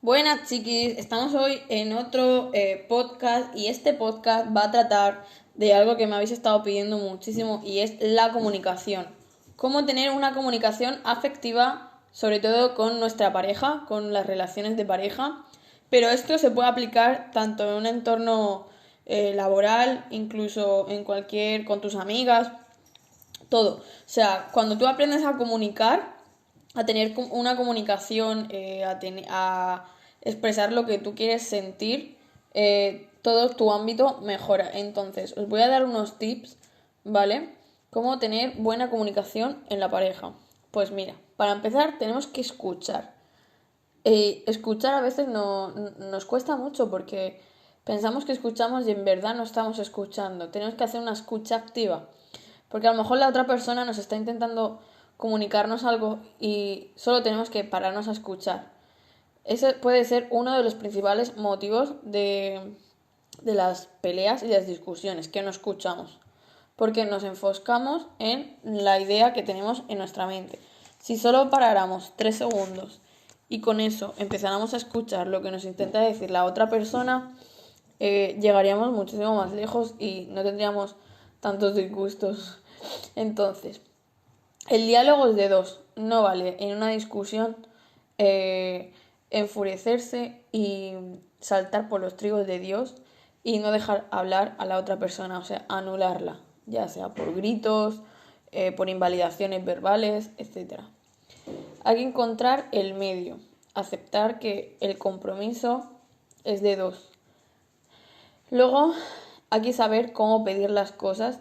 Buenas chiquis, estamos hoy en otro podcast y este podcast va a tratar de algo que me habéis estado pidiendo muchísimo y es la comunicación. Cómo tener una comunicación afectiva, sobre todo con nuestra pareja, con las relaciones de pareja, pero esto se puede aplicar tanto en un entorno laboral, incluso con tus amigas, todo. O sea, cuando tú aprendes a comunicar, a tener una comunicación, a expresar lo que tú quieres sentir, todo tu ámbito mejora. Entonces, os voy a dar unos tips, ¿vale? Cómo tener buena comunicación en la pareja. Pues mira, para empezar tenemos que escuchar. Escuchar a veces nos cuesta mucho porque pensamos que escuchamos y en verdad no estamos escuchando. Tenemos que hacer una escucha activa. Porque a lo mejor la otra persona nos está intentando comunicarnos algo y solo tenemos que pararnos a escuchar. Ese puede ser uno de los principales motivos de las peleas y las discusiones, que no escuchamos. Porque nos enfocamos en la idea que tenemos en nuestra mente. Si solo paráramos 3 segundos y con eso empezáramos a escuchar lo que nos intenta decir la otra persona, llegaríamos muchísimo más lejos y no tendríamos tantos disgustos. Entonces, el diálogo es de dos. No vale en una discusión enfurecerse y saltar por los trigos de Dios y no dejar hablar a la otra persona, o sea, anularla, ya sea por gritos, por invalidaciones verbales, etc. Hay que encontrar el medio, aceptar que el compromiso es de dos. Luego hay que saber cómo pedir las cosas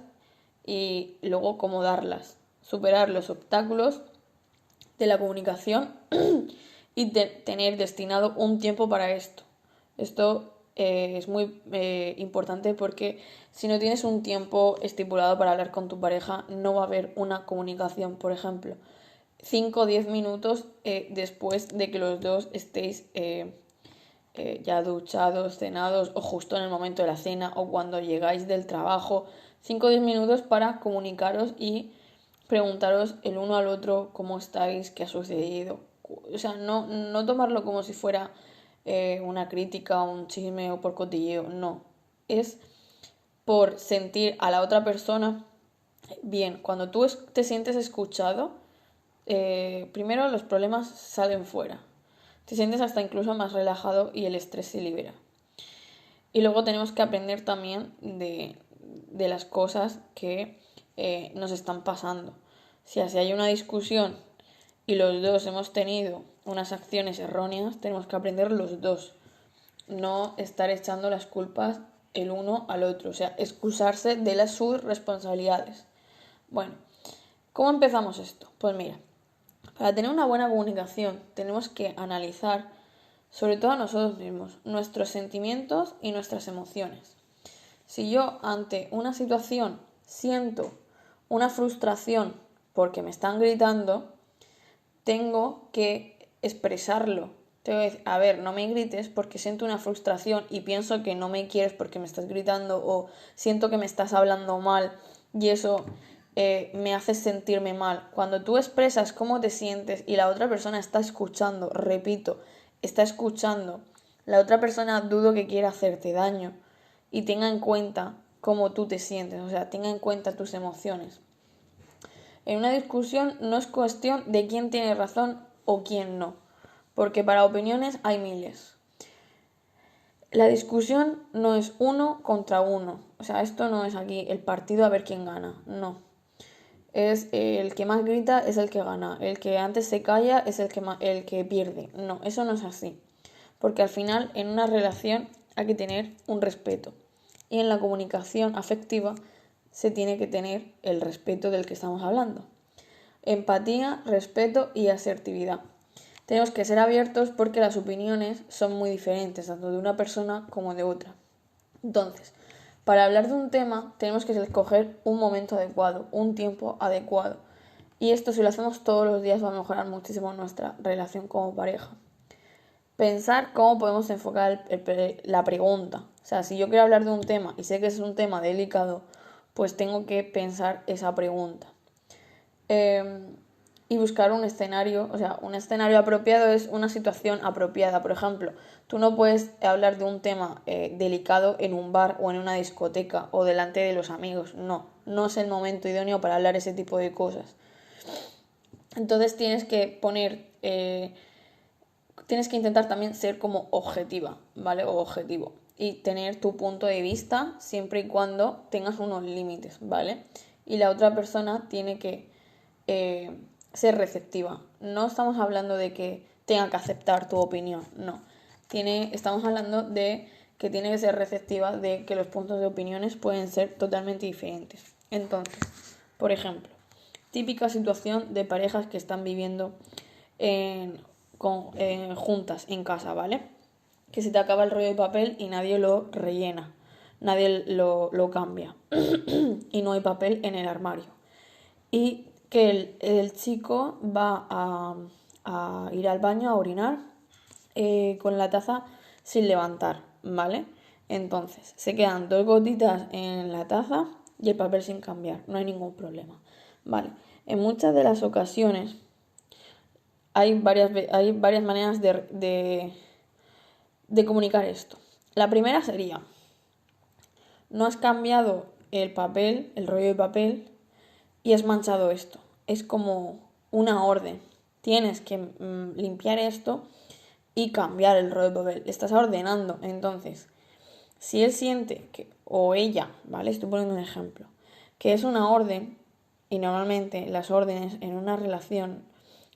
y luego cómo darlas. Superar los obstáculos de la comunicación y tener destinado un tiempo para esto. Esto es muy importante porque si no tienes un tiempo estipulado para hablar con tu pareja, no va a haber una comunicación. Por ejemplo, 5 o 10 minutos después de que los dos estéis ya duchados, cenados o justo en el momento de la cena o cuando llegáis del trabajo, 5 o 10 minutos para comunicaros y preguntaros el uno al otro cómo estáis, qué ha sucedido. O sea, no tomarlo como si fuera una crítica, un chisme o por cotilleo, no. Es por sentir a la otra persona bien. Cuando tú te sientes escuchado, primero los problemas salen fuera. Te sientes hasta incluso más relajado y el estrés se libera. Y luego tenemos que aprender también de las cosas que nos están pasando. Si hay una discusión y los dos hemos tenido unas acciones erróneas, tenemos que aprender los dos. No estar echando las culpas el uno al otro. O sea, excusarse de sus responsabilidades. Bueno, ¿cómo empezamos esto? Pues mira, para tener una buena comunicación tenemos que analizar, sobre todo a nosotros mismos, nuestros sentimientos y nuestras emociones. Si yo ante una situación siento una frustración porque me están gritando, tengo que expresarlo. Tengo que decir, a ver, no me grites porque siento una frustración y pienso que no me quieres porque me estás gritando o siento que me estás hablando mal y eso me hace sentirme mal. Cuando tú expresas cómo te sientes y la otra persona está escuchando, repito, está escuchando, la otra persona dudo que quiera hacerte daño y tenga en cuenta cómo tú te sientes, o sea, tenga en cuenta tus emociones. En una discusión no es cuestión de quién tiene razón o quién no, porque para opiniones hay miles. La discusión no es uno contra uno, o sea, esto no es aquí el partido a ver quién gana, no. Es el que más grita es el que gana, el que antes se calla es el que pierde. No, eso no es así, porque al final en una relación hay que tener un respeto y en la comunicación afectiva se tiene que tener el respeto del que estamos hablando. Empatía, respeto y asertividad. Tenemos que ser abiertos porque las opiniones son muy diferentes, tanto de una persona como de otra. Entonces, para hablar de un tema tenemos que escoger un momento adecuado, un tiempo adecuado. Y esto si lo hacemos todos los días va a mejorar muchísimo nuestra relación como pareja. Pensar cómo podemos enfocar la pregunta. O sea, si yo quiero hablar de un tema y sé que es un tema delicado, pues tengo que pensar esa pregunta. y buscar un escenario, o sea, un escenario apropiado es una situación apropiada. Por ejemplo, tú no puedes hablar de un tema delicado en un bar o en una discoteca o delante de los amigos. No, no es el momento idóneo para hablar ese tipo de cosas. Entonces tienes que tienes que intentar también ser como objetiva, ¿vale? O objetivo. Y tener tu punto de vista siempre y cuando tengas unos límites, ¿vale? Y la otra persona tiene que ser receptiva. No estamos hablando de que tenga que aceptar tu opinión, no. Estamos hablando de que tiene que ser receptiva, de que los puntos de opiniones pueden ser totalmente diferentes. Entonces, por ejemplo, típica situación de parejas que están viviendo juntas en casa, ¿vale? Que se te acaba el rollo de papel y nadie lo rellena, nadie lo cambia y no hay papel en el armario. Y que el chico va a ir al baño a orinar con la taza sin levantar, ¿vale? Entonces, se quedan 2 gotitas en la taza y el papel sin cambiar, no hay ningún problema, ¿vale? En muchas de las ocasiones hay varias maneras de comunicar esto. La primera sería, no has cambiado el papel, el rollo de papel, y has manchado esto. Es como una orden. Tienes que limpiar esto y cambiar el rollo de papel. Estás ordenando. Entonces, si él siente que, o ella, ¿vale? Estoy poniendo un ejemplo, que es una orden, y normalmente las órdenes en una relación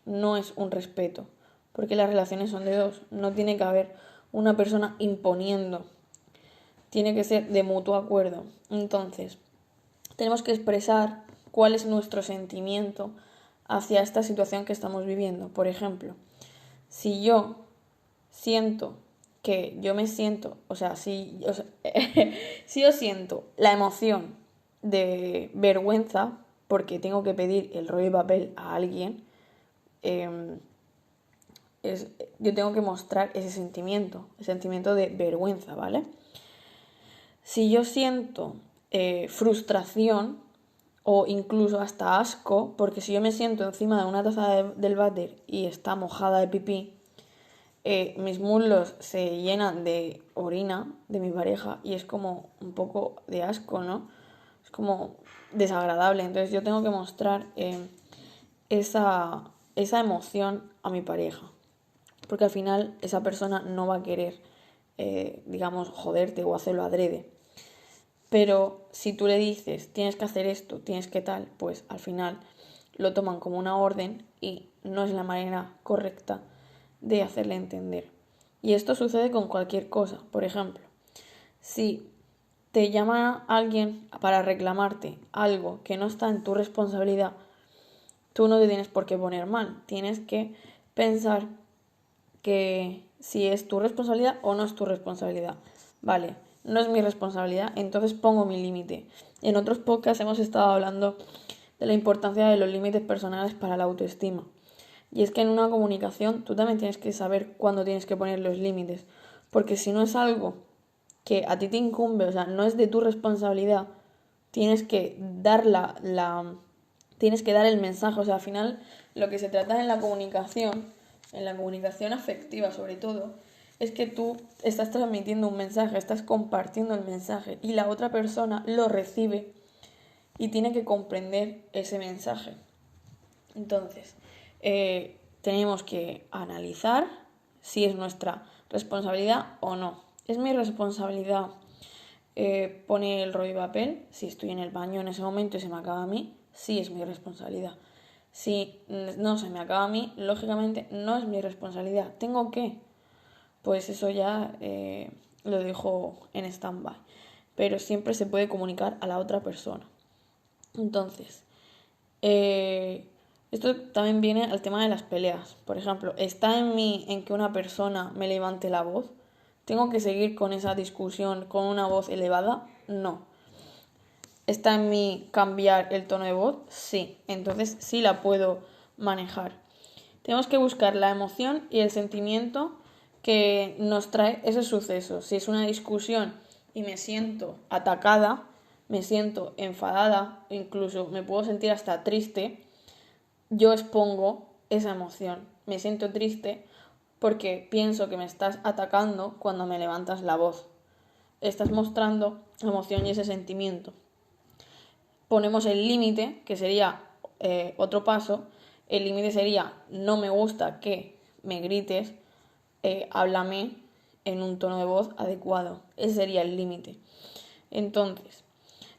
no es un respeto, porque las relaciones son de dos, no tiene que haber una persona imponiendo, tiene que ser de mutuo acuerdo. Entonces, tenemos que expresar cuál es nuestro sentimiento hacia esta situación que estamos viviendo. Por ejemplo, si yo siento que yo me siento, si yo siento la emoción de vergüenza porque tengo que pedir el rollo de papel a alguien, yo tengo que mostrar ese sentimiento, el sentimiento de vergüenza, ¿vale? Si yo siento frustración o incluso hasta asco, porque si yo me siento encima de una taza del váter y está mojada de pipí, mis muslos se llenan de orina de mi pareja y es como un poco de asco, ¿no? Es como desagradable. Entonces yo tengo que mostrar esa emoción a mi pareja, porque al final esa persona no va a querer, joderte o hacerlo adrede. Pero si tú le dices, tienes que hacer esto, tienes que tal, pues al final lo toman como una orden y no es la manera correcta de hacerle entender. Y esto sucede con cualquier cosa. Por ejemplo, si te llama alguien para reclamarte algo que no está en tu responsabilidad, tú no te tienes por qué poner mal. Tienes que pensar que si es tu responsabilidad o no es tu responsabilidad. Vale, no es mi responsabilidad, entonces pongo mi límite. En otros podcasts hemos estado hablando de la importancia de los límites personales para la autoestima. Y es que en una comunicación tú también tienes que saber cuándo tienes que poner los límites. Porque si no es algo que a ti te incumbe, o sea, no es de tu responsabilidad, tienes que dar tienes que dar el mensaje. O sea, al final lo que se trata en la comunicación afectiva sobre todo, es que tú estás transmitiendo un mensaje, estás compartiendo el mensaje y la otra persona lo recibe y tiene que comprender ese mensaje. Entonces, tenemos que analizar si es nuestra responsabilidad o no. ¿Es mi responsabilidad poner el rollo de papel? Si estoy en el baño en ese momento y se me acaba a mí, sí es mi responsabilidad. Si no se me acaba a mí, lógicamente no es mi responsabilidad. ¿Tengo que? Pues eso ya lo dejo en stand-by. Pero siempre se puede comunicar a la otra persona. Entonces, esto también viene al tema de las peleas. Por ejemplo, ¿está en mí en que una persona me levante la voz? ¿Tengo que seguir con esa discusión con una voz elevada? No. ¿Está en mí cambiar el tono de voz? Sí. Entonces sí la puedo manejar. Tenemos que buscar la emoción y el sentimiento que nos trae ese suceso. Si es una discusión y me siento atacada, me siento enfadada, incluso me puedo sentir hasta triste, yo expongo esa emoción. Me siento triste porque pienso que me estás atacando cuando me levantas la voz. Estás mostrando emoción y ese sentimiento. Ponemos el límite, que sería otro paso. El límite sería: no me gusta que me grites, háblame en un tono de voz adecuado. Ese sería el límite. Entonces,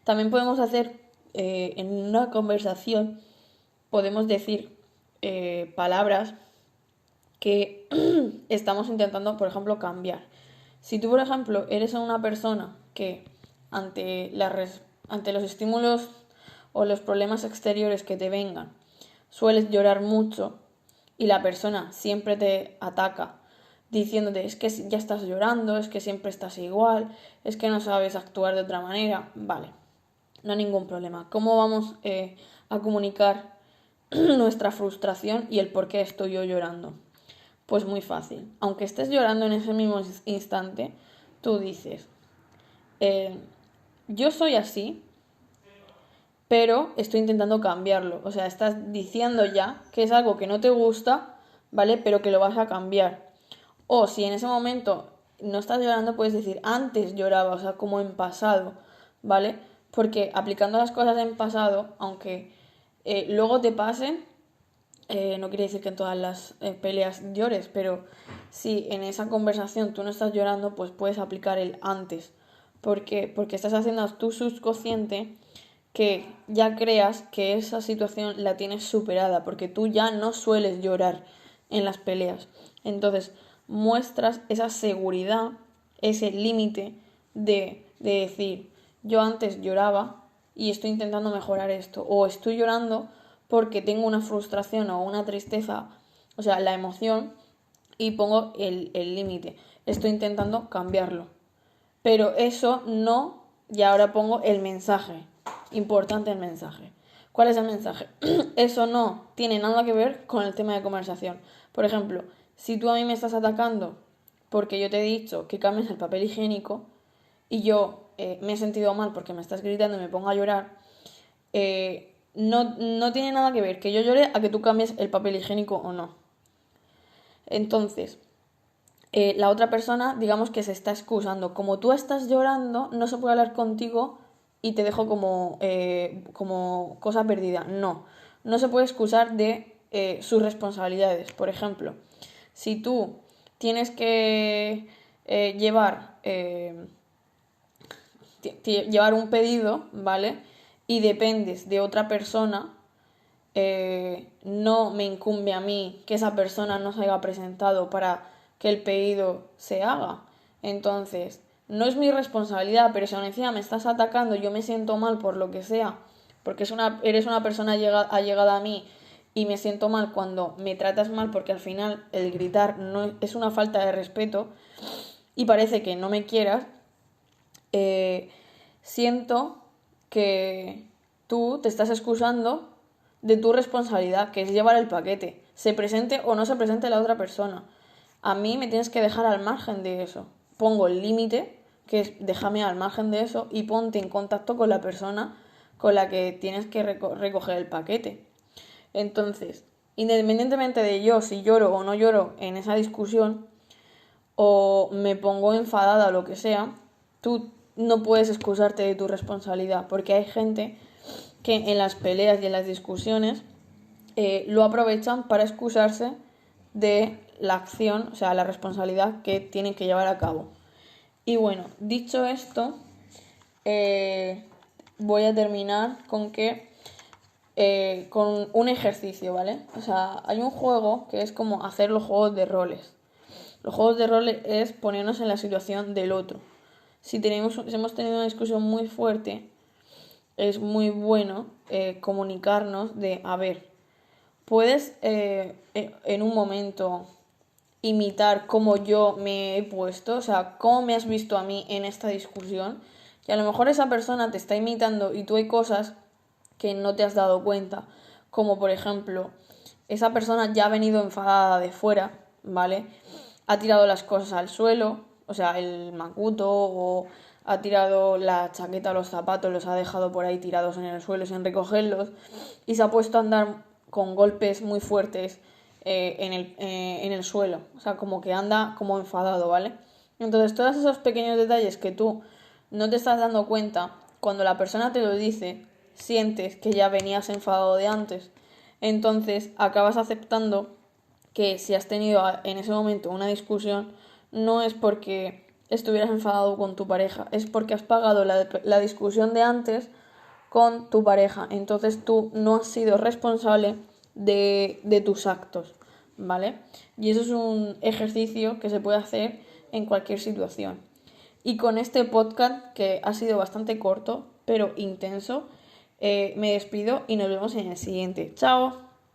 también podemos hacer en una conversación, podemos decir palabras que estamos intentando, por ejemplo, cambiar. Si tú, por ejemplo, eres una persona que ante los estímulos o los problemas exteriores que te vengan, sueles llorar mucho y la persona siempre te ataca diciéndote: es que ya estás llorando, es que siempre estás igual, es que no sabes actuar de otra manera, vale, no hay ningún problema. ¿Cómo vamos a comunicar nuestra frustración y el por qué estoy yo llorando? Pues muy fácil. Aunque estés llorando en ese mismo instante, tú dices: yo soy así, pero estoy intentando cambiarlo. O sea, estás diciendo ya que es algo que no te gusta, ¿vale? Pero que lo vas a cambiar. O si en ese momento no estás llorando, puedes decir: antes lloraba, o sea, como en pasado, ¿vale? Porque aplicando las cosas en pasado, aunque luego te pasen, no quiere decir que en todas las peleas llores, pero si en esa conversación tú no estás llorando, pues puedes aplicar el antes. ¿Por qué? Porque estás haciendo a tu subconsciente que ya creas que esa situación la tienes superada, porque tú ya no sueles llorar en las peleas. Entonces muestras esa seguridad, ese límite de decir: yo antes lloraba y estoy intentando mejorar esto, o estoy llorando porque tengo una frustración o una tristeza, o sea, la emoción, y pongo el límite. Estoy intentando cambiarlo. Pero eso no, y ahora pongo el mensaje. Importante el mensaje. ¿Cuál es el mensaje? Eso no tiene nada que ver con el tema de conversación. Por ejemplo, si tú a mí me estás atacando porque yo te he dicho que cambies el papel higiénico y yo me he sentido mal porque me estás gritando y me pongo a llorar, no tiene nada que ver que yo llore a que tú cambies el papel higiénico o no. Entonces, la otra persona, digamos que se está excusando. Como tú estás llorando, no se puede hablar contigo y te dejo como cosa perdida. No, no se puede excusar de sus responsabilidades. Por ejemplo, si tú tienes que llevar un pedido, ¿vale? Y dependes de otra persona, no me incumbe a mí que esa persona no se haya presentado para que el pedido se haga. Entonces, no es mi responsabilidad, pero si aún encima me estás atacando, yo me siento mal por lo que sea, porque eres una persona allegada a mí y me siento mal cuando me tratas mal, porque al final el gritar no es una falta de respeto y parece que no me quieras. Siento que tú te estás excusando de tu responsabilidad, que es llevar el paquete, se presente o no se presente la otra persona. A mí me tienes que dejar al margen de eso. Pongo el límite, que es déjame al margen de eso, y ponte en contacto con la persona con la que tienes que recoger el paquete. Entonces, independientemente de yo si lloro o no lloro en esa discusión, o me pongo enfadada o lo que sea, tú no puedes excusarte de tu responsabilidad, porque hay gente que en las peleas y en las discusiones lo aprovechan para excusarse de la acción, o sea, la responsabilidad que tienen que llevar a cabo. Y bueno, dicho esto, voy a terminar con un ejercicio, ¿vale? O sea, hay un juego que es como hacer los juegos de roles. Los juegos de roles es ponernos en la situación del otro. Si hemos tenido una discusión muy fuerte, es muy bueno comunicarnos de: a ver, puedes en un momento imitar cómo yo me he puesto, o sea, cómo me has visto a mí en esta discusión, y a lo mejor esa persona te está imitando y tú hay cosas que no te has dado cuenta, como por ejemplo, esa persona ya ha venido enfadada de fuera, ¿vale? Ha tirado las cosas al suelo, o sea, el macuto, o ha tirado la chaqueta o los zapatos, los ha dejado por ahí tirados en el suelo sin recogerlos, y se ha puesto a andar con golpes muy fuertes en el suelo, o sea, como que anda como enfadado, ¿vale? Entonces, todos esos pequeños detalles que tú no te estás dando cuenta, cuando la persona te lo dice, sientes que ya venías enfadado de antes. Entonces, acabas aceptando que si has tenido en ese momento una discusión, no es porque estuvieras enfadado con tu pareja, es porque has pagado la discusión de antes con tu pareja. Entonces tú no has sido responsable de tus actos, ¿vale? Y eso es un ejercicio que se puede hacer en cualquier situación. Y con este podcast, que ha sido bastante corto, pero intenso, me despido y nos vemos en el siguiente. ¡Chao!